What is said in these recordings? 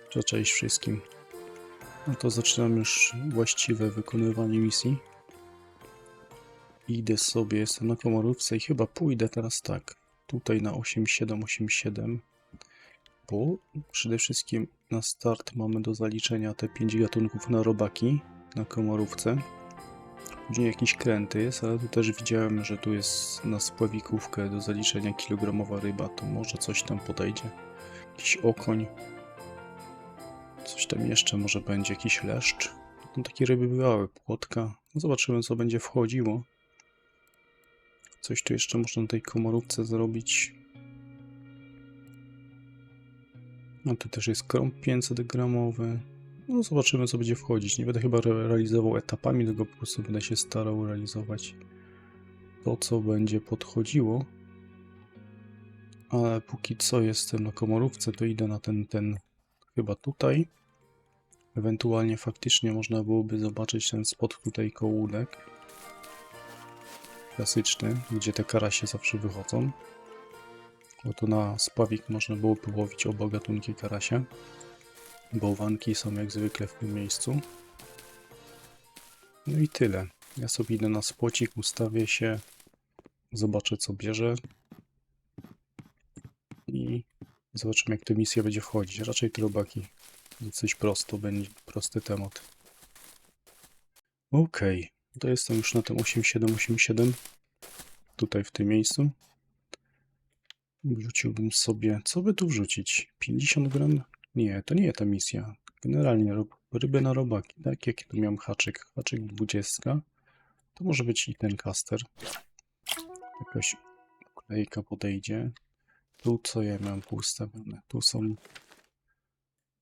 Cześć wszystkim. No to zaczynam już właściwe wykonywanie misji. Idę sobie, jestem na komorówce i chyba pójdę teraz tak. Tutaj na 8787. Bo przede wszystkim na start mamy do zaliczenia te 5 gatunków na robaki na komorówce. Później jakiś kręty jest, ale tu też widziałem, że tu jest na spławikówkę do zaliczenia kilogramowa ryba. To może coś tam podejdzie. Jakiś okoń. Coś tam jeszcze może będzie, jakiś leszcz. No, takie ryby bywały, płotka. No, zobaczymy, co będzie wchodziło. Coś tu jeszcze można na tej komorówce zrobić. No tu też jest krąg 500 gramowy. No zobaczymy, co będzie wchodzić. Nie będę chyba realizował etapami, tylko po prostu będę się starał realizować to, co będzie podchodziło. Ale póki co jestem na komorówce, to idę na ten chyba tutaj. Ewentualnie faktycznie można byłoby zobaczyć ten spot tutaj koło łódek. Klasyczny, gdzie te karasie zawsze wychodzą. Bo tu na spławik można było połowić oba gatunki karasia. Bałwanki są jak zwykle w tym miejscu. No i tyle. Ja sobie idę na spłocik, ustawię się, zobaczę, co bierze i zobaczymy, jak ta misja będzie wchodzić. Raczej te robaki. Dosyć prosto, będzie prosty temat. Ok, to jestem już na tym 8787. Tutaj w tym miejscu. Wrzuciłbym sobie... Co by tu wrzucić? 50 gram? Nie, to nie ta misja. Generalnie ryby na robaki. Tak, jaki tu miałem haczyk? Haczyk 20. To może być i ten kaster. Jakaś klejka podejdzie. Tu co ja miałem poustawione? Tu są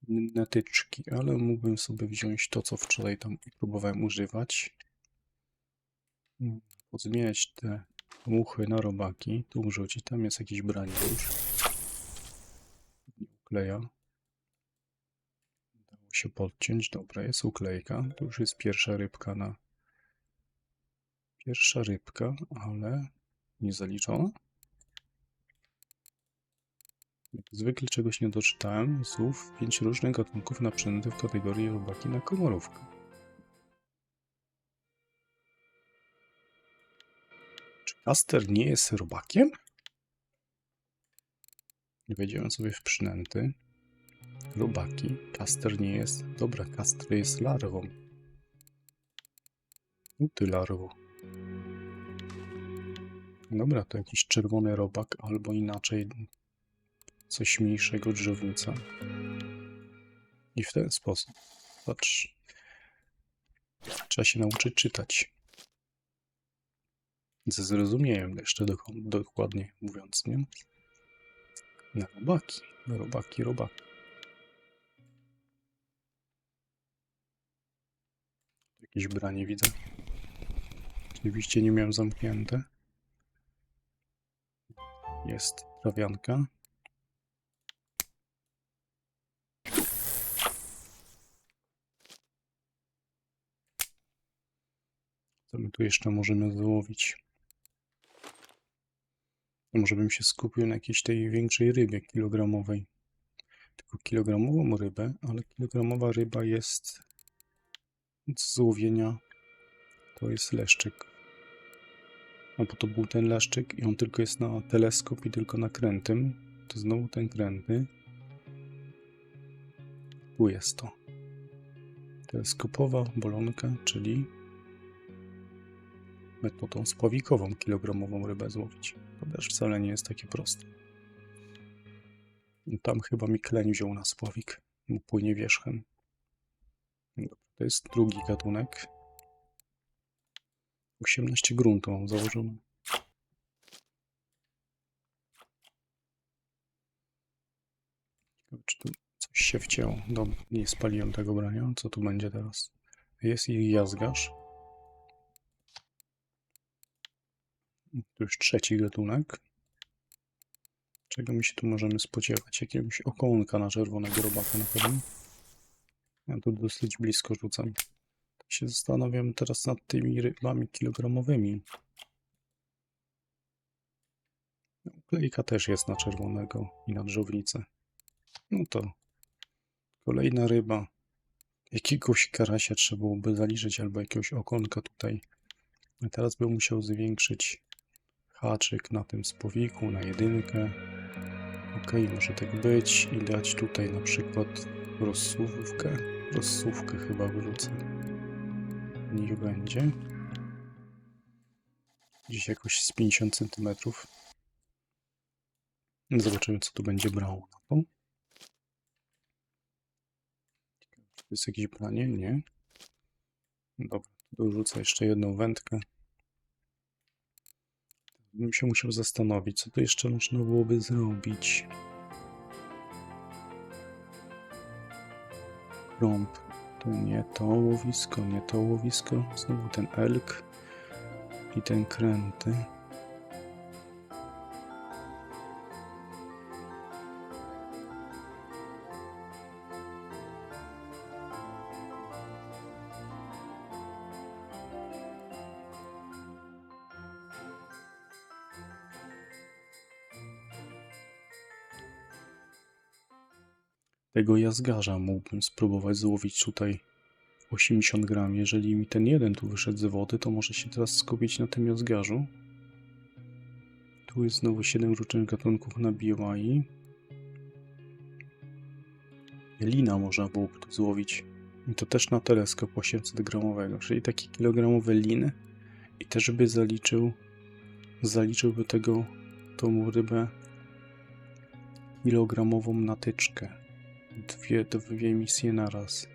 netyczki, ale mógłbym sobie wziąć to, co wczoraj tam próbowałem używać. Pozmieniać te muchy na robaki. Tu wrzucić. Tam jest jakiś branie już. Ukleja. Dało się podciąć. Dobra, jest uklejka. Tu już jest pierwsza rybka na... Pierwsza rybka, ale nie zaliczona. Jak zwykle czegoś nie doczytałem. Słów 5 różnych gatunków naprzęty w kategorii robaki na komorówkę. Czy kaster nie jest robakiem? Wejdziemy sobie w przynęty. Robaki. Kaster nie jest. Dobra, kaster jest larwą. Ty larwo. Dobra, to jakiś czerwony robak, albo inaczej coś mniejszego drzewnica. I w ten sposób. Patrz. Trzeba się nauczyć czytać. Ze zrozumieniem jeszcze dokładnie mówiąc, nie? Na robaki. Na robaki, robaki. Jakieś branie widzę. Oczywiście nie miałem zamknięte. Jest trawianka. Co my tu jeszcze możemy złowić? Może bym się skupił na jakiejś tej większej rybie kilogramowej. Tylko kilogramową rybę, ale kilogramowa ryba jest z złowienia. To jest leszczyk. No bo to był ten leszczyk i on tylko jest na teleskop i tylko na krętym. To znowu ten krętny. Tu jest to. Teleskopowa bolonka, czyli metodą spławikową kilogramową rybę złowić. To też wcale nie jest takie proste. Tam chyba mi kleń wziął na spławik, bo płynie wierzchem. To jest drugi gatunek. 18 gruntu mam założone. Czy tu coś się wcięło? Dobra, nie spaliłem tego brania. Co tu będzie teraz? Jest ich jazgarz. Tu już trzeci gatunek. Czego my się tu możemy spodziewać? Jakiegoś okołunka na czerwonego robaka na pewno. Ja tu dosyć blisko rzucam. Tak się zastanawiam teraz nad tymi rybami kilogramowymi. Klejka też jest na czerwonego i na dżownicę. No to Kolejna ryba. Jakiegoś karasia trzeba byłoby zaliczyć, albo jakiegoś okonka tutaj. A teraz bym musiał zwiększyć haczyk na tym spowiku, na 1. Ok, może tak być i dać tutaj na przykład rozsuwkę. Rozsuwkę chyba wrócę. Niech będzie. Gdzieś jakoś z 50 cm. Zobaczymy, co tu będzie brało na to. Czy to jest jakieś branie? Nie. Dobra, dorzucę jeszcze jedną wędkę. Bym się musiał zastanowić, co tu jeszcze można byłoby zrobić. Krąb. To nie to łowisko, nie to łowisko. Znowu ten elk i ten kręty. Tego jazgarza mógłbym spróbować złowić tutaj 80 gram. Jeżeli mi ten jeden tu wyszedł z wody, to może się teraz skupić na tym jazgarzu. Tu jest znowu 7 różnych gatunków na BOI. Lina można byłoby tu złowić. I to też na teleskop 800 gramowego, czyli takie kilogramowe liny. I też by zaliczyłby tą rybę kilogramową na tyczkę. Dwie misje na raz.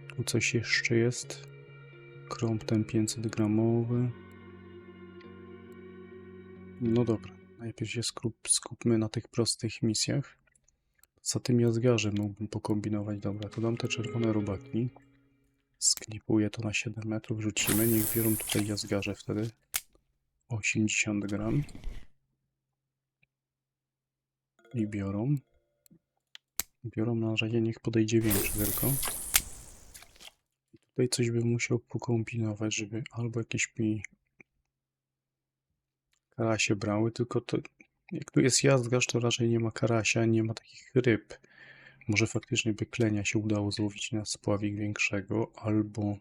Tu coś jeszcze jest. Krąb ten 500 gramowy. No dobra, najpierw się skupmy na tych prostych misjach. Za tym jazgarzem mógłbym pokombinować. Dobra, to dam te czerwone robaki. Sklipuję to na 7 metrów, rzucimy. Niech biorą tutaj jazgarze wtedy. 80 gram. I biorą. Biorą na razie, niech podejdzie większy tylko. I tutaj coś bym musiał pokombinować, żeby albo jakieś mi karasie brały, tylko to jak tu jest jazgarz, to raczej nie ma karasia, nie ma takich ryb. Może faktycznie by klenia się udało złowić na spławik większego, albo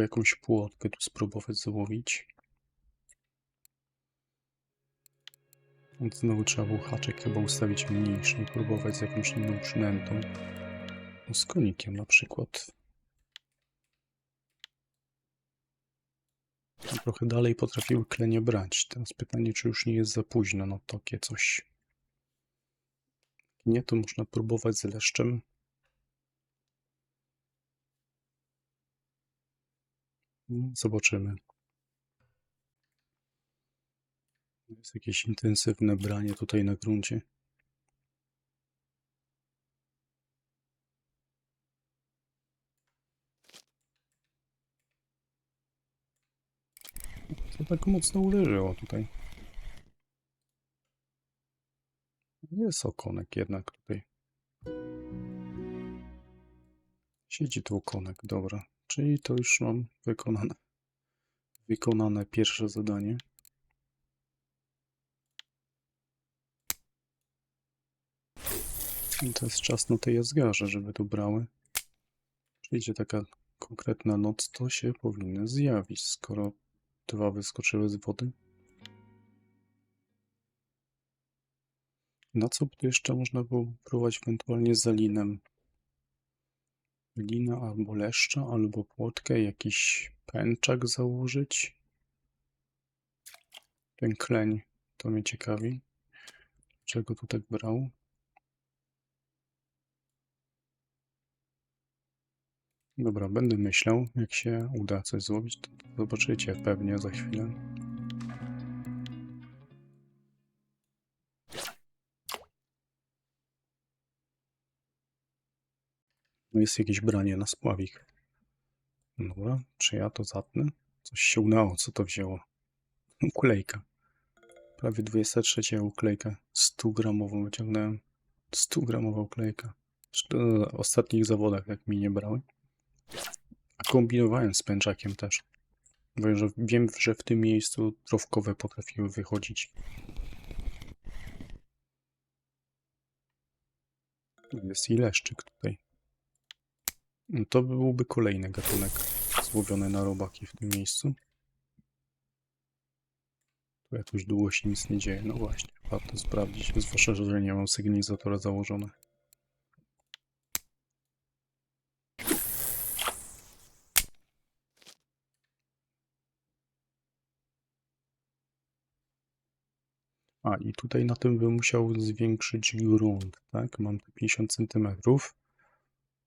jakąś płotkę tu spróbować złowić. Więc znowu trzeba było haczyk chyba ustawić mniejszy i próbować z jakąś inną przynętą. No z konikiem na przykład. A trochę dalej potrafiły klenie brać. Teraz pytanie, czy już nie jest za późno na takie coś. Nie, to można próbować z leszczem. Zobaczymy. Jest jakieś intensywne branie tutaj na gruncie. To tak mocno uderzyło tutaj. Jest okonek jednak tutaj. Siedzi tu okonek, dobra. Czyli to już mam wykonane pierwsze zadanie. I to jest czas na te jazgarze, żeby tu brały. Przyjdzie taka konkretna noc, to się powinny zjawić, skoro 2 wyskoczyły z wody. Na co by tu jeszcze można było próbować ewentualnie za linem? Lina albo leszcza, albo płotkę, jakiś pęczak założyć. Ten kleń, to mnie ciekawi. Czego tu tak brał? Dobra, będę myślał, jak się uda coś złowić, to zobaczycie pewnie za chwilę. No jest jakieś branie na spławik. Dobra, czy ja to zatnę? Coś się udało, co to wzięło? Uklejka. Prawie 23 uklejka. 100 gramową wyciągnąłem. 100 gramowa uklejka. Na ostatnich zawodach, jak mi nie brały. A kombinowałem z pęczakiem też. Wiem, że w tym miejscu trofkowe potrafiły wychodzić. Jest i leszczyk tutaj. No to byłby kolejny gatunek złowiony na robaki w tym miejscu. Tu jakoś długo się nic nie dzieje. No właśnie, warto sprawdzić, zwłaszcza, że nie mam sygnalizatora założone. A i tutaj na tym bym musiał zwiększyć grunt, tak? Mam tu 50 cm.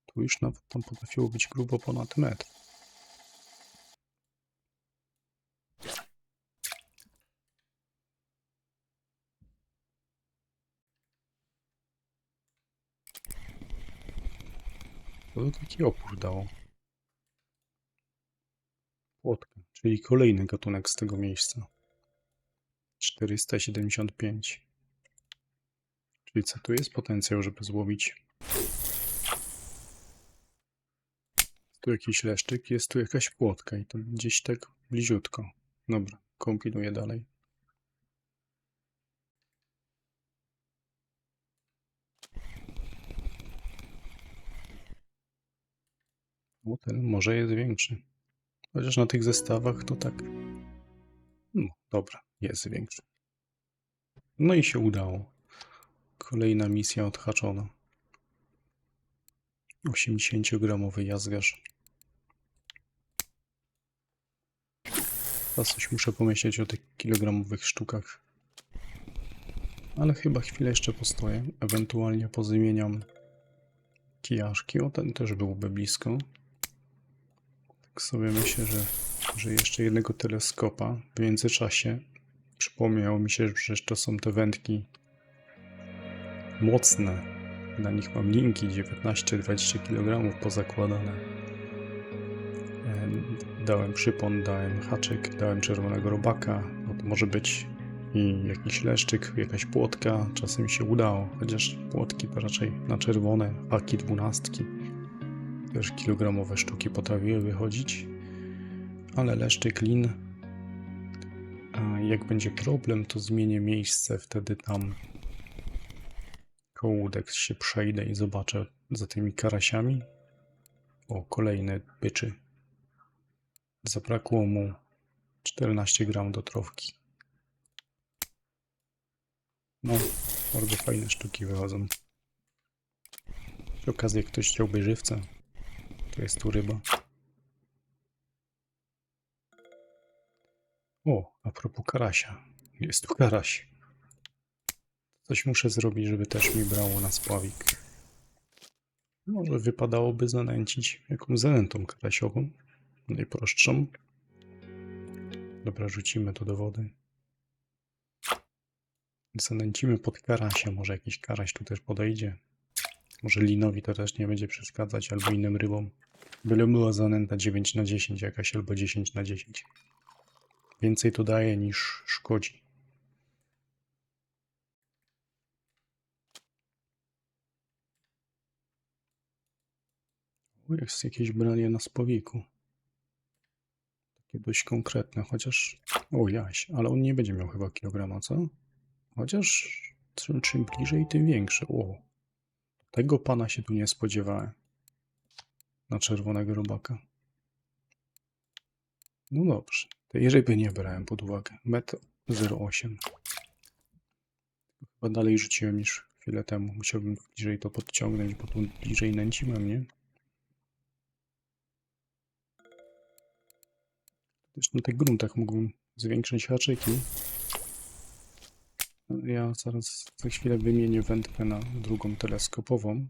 Tu już nawet tam potrafiło być grubo ponad metr. To taki opór dało. Płotka, czyli kolejny gatunek z tego miejsca. 475. Czyli co tu jest potencjał, żeby złowić? Tu jakiś leszczyk, jest tu jakaś płotka i to gdzieś tak bliziutko. Dobra, kombinuję dalej. O, ten może jest większy. Chociaż na tych zestawach to tak. No, dobra, jest większy. No i się udało. Kolejna misja odhaczona. 80-gramowy jazgarz. Teraz coś muszę pomyśleć o tych kilogramowych sztukach. Ale chyba chwilę jeszcze postoję. Ewentualnie pozamieniam kijaszki. O, ten też byłby blisko. Tak sobie myślę, że jeszcze jednego teleskopa. W międzyczasie przypomniało mi się, że to są te wędki mocne. Na nich mam linki 19-20 kg pozakładane. Dałem przypon, dałem haczyk, dałem czerwonego robaka. No to może być i jakiś leszczyk, jakaś płotka. Czasem się udało, chociaż płotki to raczej na czerwone, haki 12. Też kilogramowe sztuki potrafiły wychodzić. Ale leszczyk, lin. A jak będzie problem, to zmienię miejsce, wtedy tam koło łódek się przejdę i zobaczę za tymi karasiami. O, kolejne byczy. Zabrakło mu 14 gram do trofki. No, bardzo fajne sztuki wychodzą. Przy okazji, jak ktoś chciałby żywca, to jest tu ryba. O, a propos karasia. Jest tu karaś. Coś muszę zrobić, żeby też mi brało na spławik. Może wypadałoby zanęcić jakąś zanętą karasiową. Najprostszą. Dobra, rzucimy to do wody. Zanęcimy pod karasia. Może jakiś karaś tu też podejdzie. Może linowi to też nie będzie przeszkadzać, albo innym rybom. Byle była zanęta 9/10 jakaś, albo 10/10. Więcej to daje niż szkodzi. O, jest jakieś branie na spowiku. Takie dość konkretne, chociaż... O, jaś, ale on nie będzie miał chyba kilograma, co? Chociaż czym bliżej, tym większy. O, tego pana się tu nie spodziewałem. Na czerwonego robaka. No dobrze. Tej ryby nie brałem pod uwagę. 1,08 m. Chyba dalej rzuciłem niż chwilę temu. Musiałbym bliżej to podciągnąć, bo tu bliżej nęciłem, nie? Też na tych gruntach mógłbym zwiększyć haczyki. Ja zaraz za chwilę wymienię wędkę na drugą teleskopową.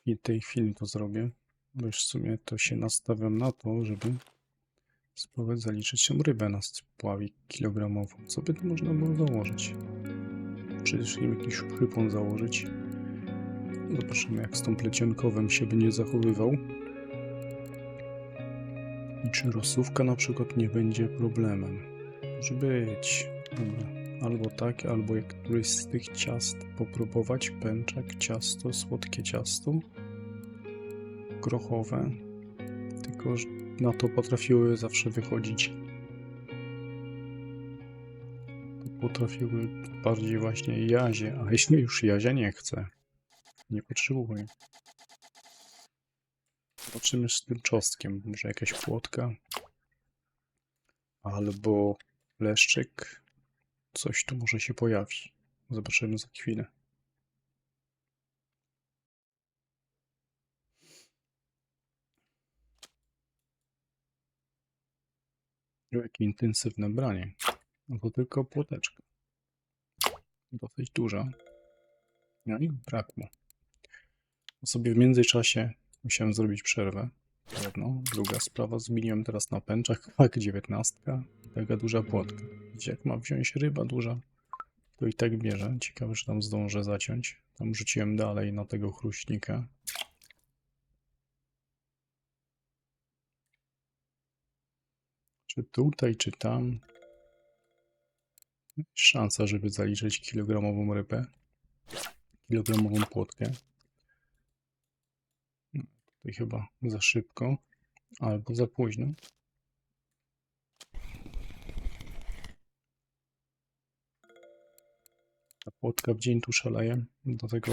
I w tej chwili to zrobię. Bo już w sumie to się nastawiam na to, żeby spróbować zaliczyć się rybę na spławik kilogramową. Co by tu można było założyć? Przecież im jakiś przypon założyć. Zobaczymy, jak z tą plecionkowym się będzie zachowywał. I czy rosówka na przykład nie będzie problemem. Może być. Dobra. Albo tak, albo jak któryś z tych ciast popróbować. Pęczak, ciasto, słodkie ciasto. Grochowe. Tylko że na to potrafiły zawsze wychodzić potrafiły bardziej właśnie jazie, a jeśli już jazia nie chcę, nie potrzebuję. Zobaczymy z tym czosnkiem, może jakaś płotka, albo leszczyk, coś tu może się pojawi. Zobaczymy za chwilę. Jakie intensywne branie. No to tylko płoteczka. Dosyć duża. No i brakło. Sobie w międzyczasie musiałem zrobić przerwę. Jedno. Druga sprawa, zmieniłem teraz na pęczach. Tak, 19. Taka duża płotka. Widzicie, jak ma wziąć ryba duża, to i tak bierze. Ciekawe, czy tam zdążę zaciąć. Tam rzuciłem dalej na tego chruśnika. Czy tutaj, czy tam. Szansa, żeby zaliczyć kilogramową rybę. Kilogramową płotkę. No, tutaj chyba za szybko. Albo za późno. Ta płotka w dzień tu szaleje. Do tego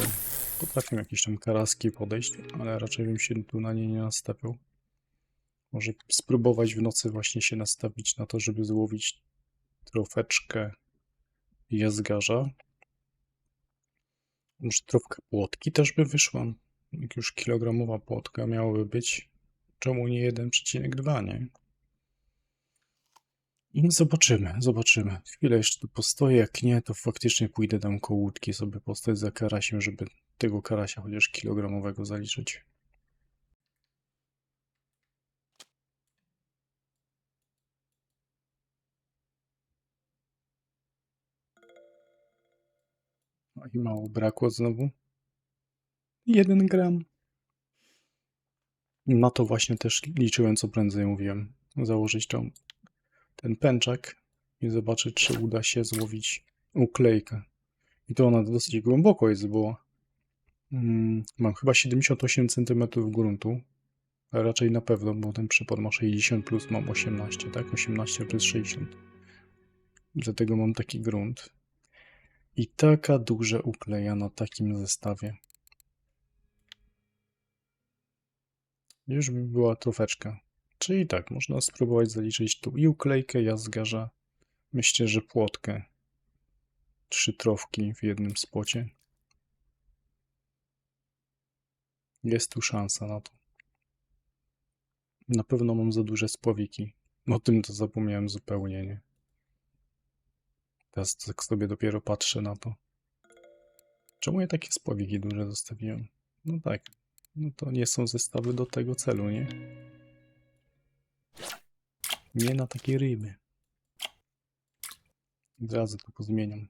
potrafią jakieś tam karaski podejść, ale raczej bym się tu na nie nie nastawiał. Może spróbować w nocy właśnie się nastawić na to, żeby złowić trofeczkę jazgarza. Może trofka płotki też by wyszła. Jak już kilogramowa płotka miałaby być. Czemu nie 1,2, nie? I zobaczymy. Chwilę jeszcze tu postoję, jak nie, to faktycznie pójdę tam koło łódki sobie postać za karasiem, żeby tego karasia chociaż kilogramowego zaliczyć. No i mało brakło znowu. 1 gram. Na to właśnie też liczyłem, co prędzej mówiłem. Założyć ten pęczak i zobaczyć, czy uda się złowić uklejkę. I to ona dosyć głęboko jest, bo mam chyba 78 cm gruntu. A raczej na pewno, bo ten przypad ma 60 plus mam 18, tak? 18 plus 60. Dlatego mam taki grunt. I taka duża ukleja na takim zestawie. Już by była trofeczka. Czyli tak, można spróbować zaliczyć tu i uklejkę jazgarza. Myślę, że płotkę. 3 trofki w jednym spocie. Jest tu szansa na to. Na pewno mam za duże spławiki. O tym to zapomniałem zupełnie, nie? Teraz tak sobie dopiero patrzę na to. Czemu ja takie spławiki duże zostawiłem? No tak. No to nie są zestawy do tego celu, nie? Nie na takie ryby. Od razu to pozmieniam.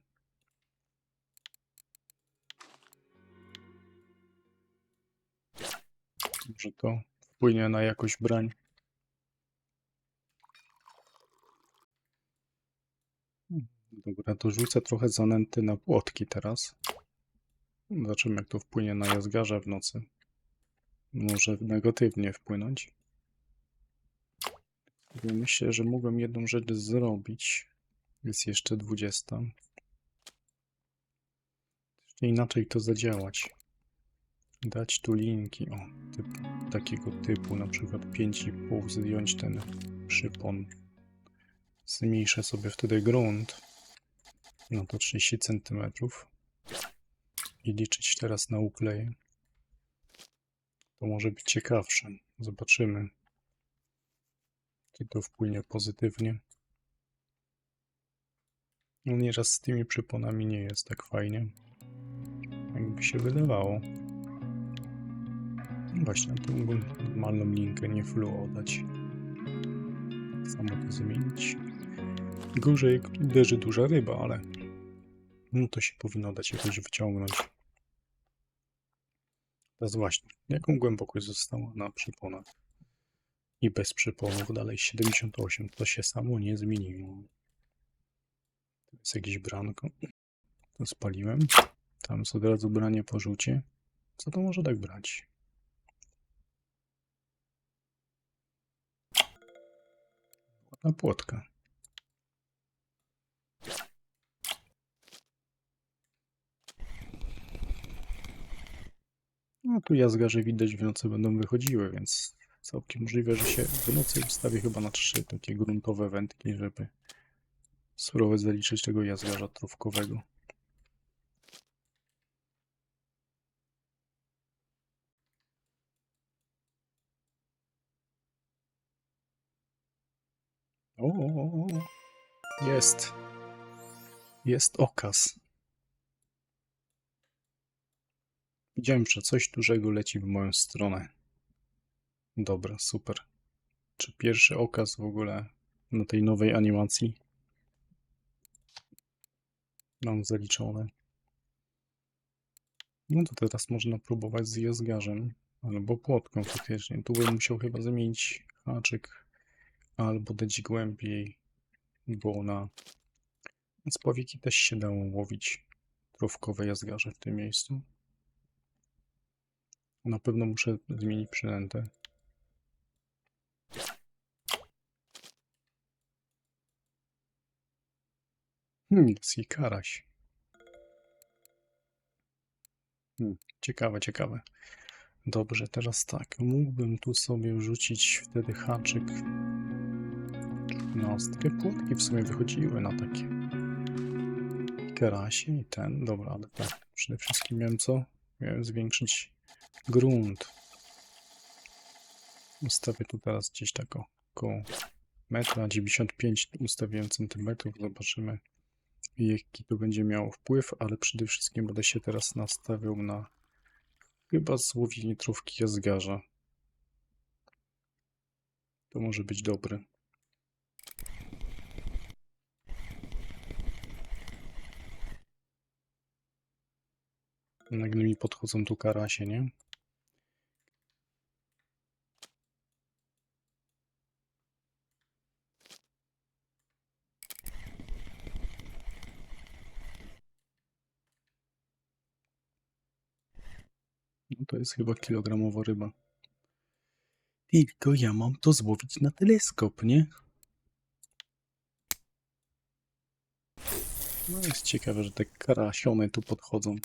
Może to wpłynie na jakość brań. Dobra, to rzucę trochę zanęty na płotki teraz. Zobaczymy, jak to wpłynie na jazgarza w nocy. Może negatywnie wpłynąć. Myślę, że mogłem jedną rzecz zrobić. Jest jeszcze 20. Jeszcze inaczej to zadziałać. Dać tu linki, takiego typu, na przykład 5,5, zdjąć ten przypon. Zmniejszę sobie wtedy grunt. No to 30 cm. I liczyć teraz na ukleje. To może być ciekawsze. Zobaczymy, czy to wpłynie pozytywnie. No nieraz z tymi przyponami nie jest tak fajnie, jakby się wydawało. No właśnie, to mógłbym normalną linkę, nie fluo dać. Samo to zmienić. Gorzej, jak uderzy duża ryba, ale no to się powinno dać jakoś wyciągnąć. Teraz właśnie, jaką głębokość została na przyponach? I bez przyponów dalej 78, to się samo nie zmieniło. To jest jakieś branko. To spaliłem. Tam jest od razu branie po rzucie. Co to może tak brać? Ładna płotka. No tu jazgarze widać w nocy będą wychodziły, więc całkiem możliwe, że się w nocy ustawię chyba na 3 takie gruntowe wędki, żeby spróbować zaliczyć tego jazgarza trówkowego. O, jest. Jest okaz. Widziałem, że coś dużego leci w moją stronę. Dobra, super. Czy pierwszy okaz w ogóle na tej nowej animacji mam zaliczone? No to teraz można próbować z jazgarzem albo płotką faktycznie. Tu bym musiał chyba zamienić haczyk albo dać głębiej, bo na spławiki też się dało łowić trówkowe jazgarze w tym miejscu. Na pewno muszę zmienić przynętę. Jest i karaś. Ciekawe, ciekawe. Dobrze, teraz tak. Mógłbym tu sobie wrzucić wtedy haczyk. 13. Płotki w sumie wychodziły na takie karasie i ten. Dobra, ale tak. Przede wszystkim miałem co? Miałem zwiększyć grunt. Ustawię tu teraz gdzieś tak około 1,95 m ustawiłem centymetrów. Zobaczymy, jaki to będzie miało wpływ, ale przede wszystkim będę się teraz nastawiał na chyba złowienie trówki jazgarza. To może być dobre. Nagle mi podchodzą tu karasie, nie? No to jest chyba kilogramowa ryba. Tylko ja mam to złowić na teleskop, nie? No jest ciekawe, że te karasiony tu podchodzą.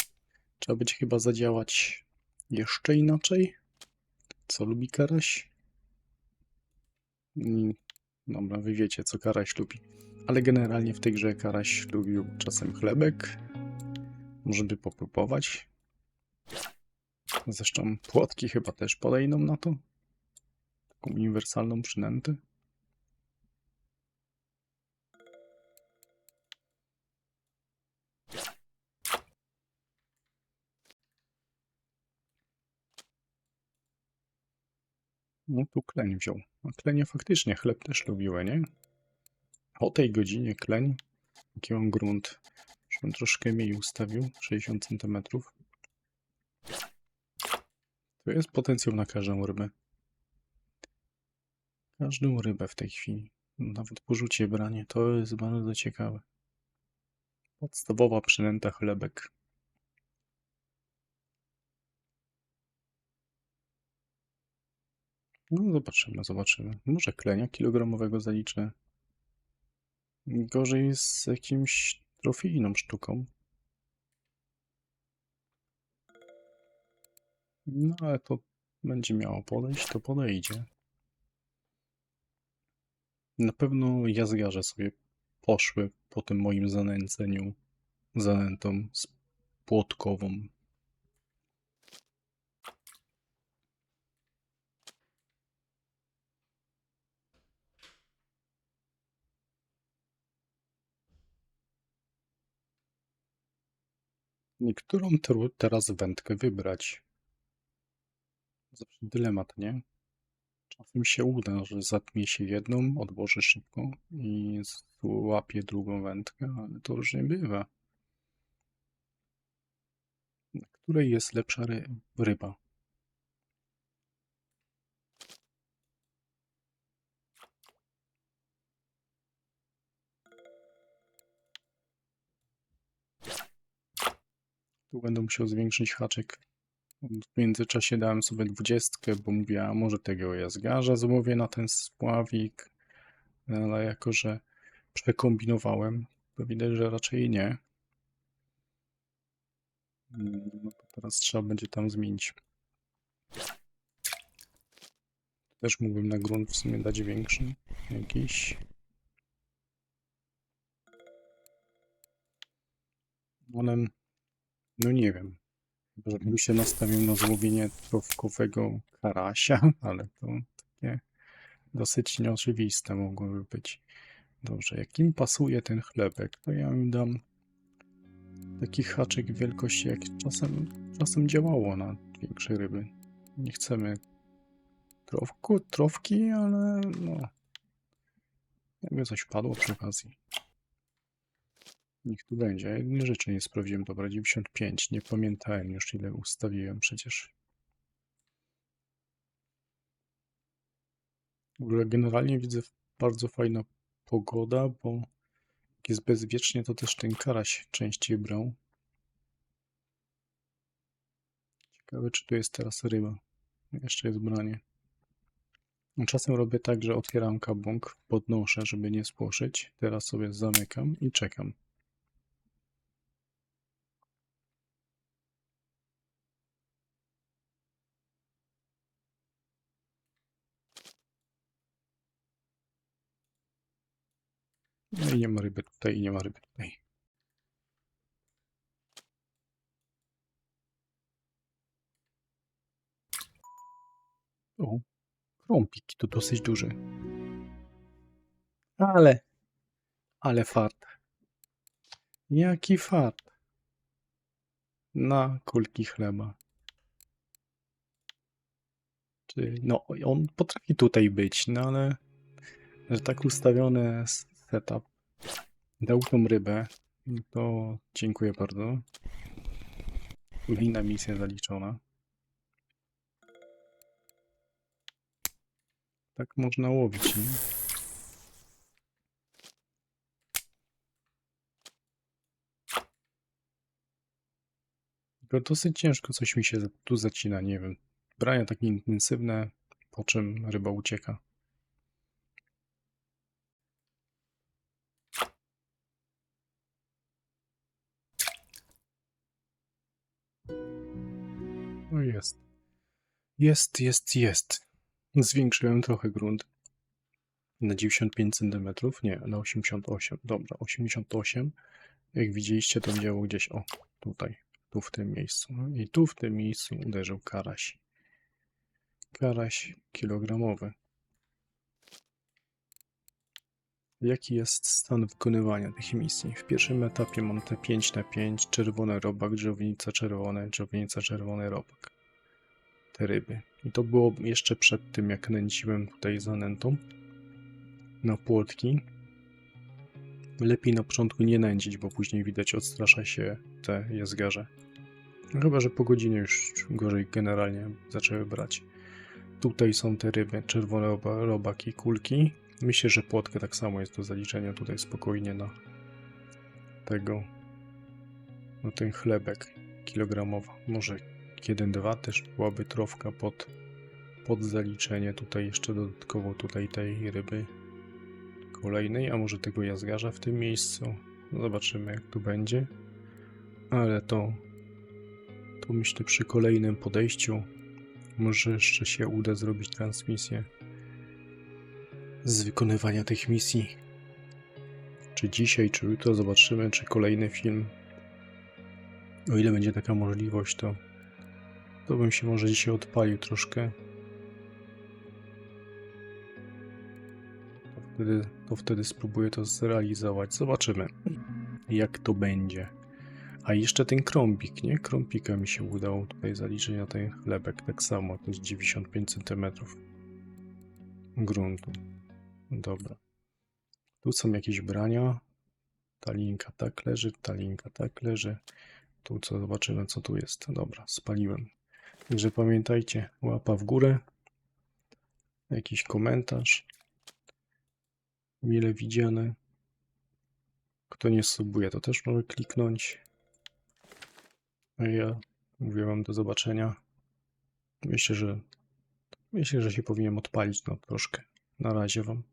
Trzeba będzie chyba zadziałać jeszcze inaczej. Co lubi karaś? Dobra, wy wiecie, co karaś lubi. Ale generalnie w tej grze karaś lubił czasem chlebek. Może by popróbować. Zresztą płotki chyba też podejdą na to. Taką uniwersalną przynętę. No tu kleń wziął. A klenie faktycznie chleb też lubiły, nie? O tej godzinie kleń. Jaki mam grunt. Już bym troszkę mniej ustawił. 60 cm. To jest potencjał na każdą rybę. Każdą rybę w tej chwili. Nawet po rzucie branie. To jest bardzo ciekawe. Podstawowa przynęta chlebek. No zobaczymy, zobaczymy. Może klenia kilogramowego zaliczę. Gorzej z jakimś trofijną sztuką. No ale to będzie miało podejść, to podejdzie. Na pewno jazgarze sobie poszły po tym moim zanęceniu zanętą płotkową. Którą teraz wędkę wybrać? Zawsze dylemat, nie? Czasem się uda, że zatmie się jedną, odłoży szybko i złapie drugą wędkę, ale to już nie bywa. Na której jest lepsza ryba? Tu będę musiał zwiększyć haczyk. W międzyczasie dałem sobie 20, bo mówię, a może tego jazgarza złowię na ten spławik, ale jako, że przekombinowałem, to widać, że raczej nie. No to teraz trzeba będzie tam zmienić Też mógłbym na grunt w sumie dać większy. Jakiś. Ale no nie wiem. Żebym się nastawił na złowienie trofkowego karasia, ale to takie dosyć nieoczywiste mogłoby być. Dobrze, jak im pasuje ten chlebek, to ja im dam taki haczyk wielkości, jak czasem działało na większe ryby. Nie chcemy trofki, ale no, jakby coś padło przy okazji. Niech tu będzie. Jednej rzeczy nie sprawdziłem. Dobra, 95. Nie pamiętałem już, ile ustawiłem przecież. W ogóle generalnie widzę bardzo fajna pogoda, bo jak jest bezwiecznie, to też ten karaś częściej brał. Ciekawe, czy tu jest teraz ryba. Jeszcze jest branie. Czasem robię tak, że otwieram kabłąk, podnoszę, żeby nie spłoszyć. Teraz sobie zamykam i czekam. No i nie ma ryby tutaj, i nie ma ryby tutaj. O, krąpik to dosyć duży. Ale fart. Jaki fart. Na kulki chleba. No, on potrafi tutaj być, no ale że tak ustawiony setup dał tą rybę, to dziękuję bardzo. Kolejna misja zaliczona. Tak można łowić, nie? Tylko dosyć ciężko coś mi się tu zacina, nie wiem. Brania takie intensywne, po czym ryba ucieka. No jest. Jest. Zwiększyłem trochę grunt. Na 95 cm? Nie, na 88. Dobra, 88. Jak widzieliście, to działo gdzieś, o, tutaj, tu w tym miejscu. I tu w tym miejscu uderzył karaś. Karaś kilogramowy. Jaki jest stan wykonywania tych misji? W pierwszym etapie mam te 5×5, czerwony robak, drzewnica czerwony robak. Te ryby. I to było jeszcze przed tym, jak nęciłem tutaj zanętą na płotki. Lepiej na początku nie nęcić, bo później widać odstrasza się te jazgarze. Chyba że po godzinie już gorzej generalnie zaczęły brać. Tutaj są te ryby, czerwone robaki, kulki. Myślę, że płotkę tak samo jest do zaliczenia tutaj spokojnie na tego, na ten chlebek kilogramowy. Może 1-2 też byłaby trofka pod zaliczenie. Tutaj jeszcze dodatkowo tutaj tej ryby kolejnej, a może tego jazgarza w tym miejscu. Zobaczymy, jak tu będzie. Ale to myślę przy kolejnym podejściu może jeszcze się uda zrobić transmisję z wykonywania tych misji. Czy dzisiaj, czy jutro zobaczymy, czy kolejny film. O ile będzie taka możliwość, to bym się może dzisiaj odpalił troszkę. To wtedy spróbuję to zrealizować. Zobaczymy, jak to będzie. A jeszcze ten krąpik, nie? Krąpika mi się udało tutaj zaliczyć na ten chlebek. Tak samo, to jest 95 cm gruntu. Dobra. Tu są jakieś brania. Ta linka tak leży, ta linka tak leży. Tu co zobaczymy, co tu jest. Dobra, spaliłem. Także pamiętajcie, łapa w górę. Jakiś komentarz. Mile widziane. Kto nie subuje, to też może kliknąć. A ja mówię wam do zobaczenia. Myślę, że się powinienem odpalić troszkę. Na razie wam.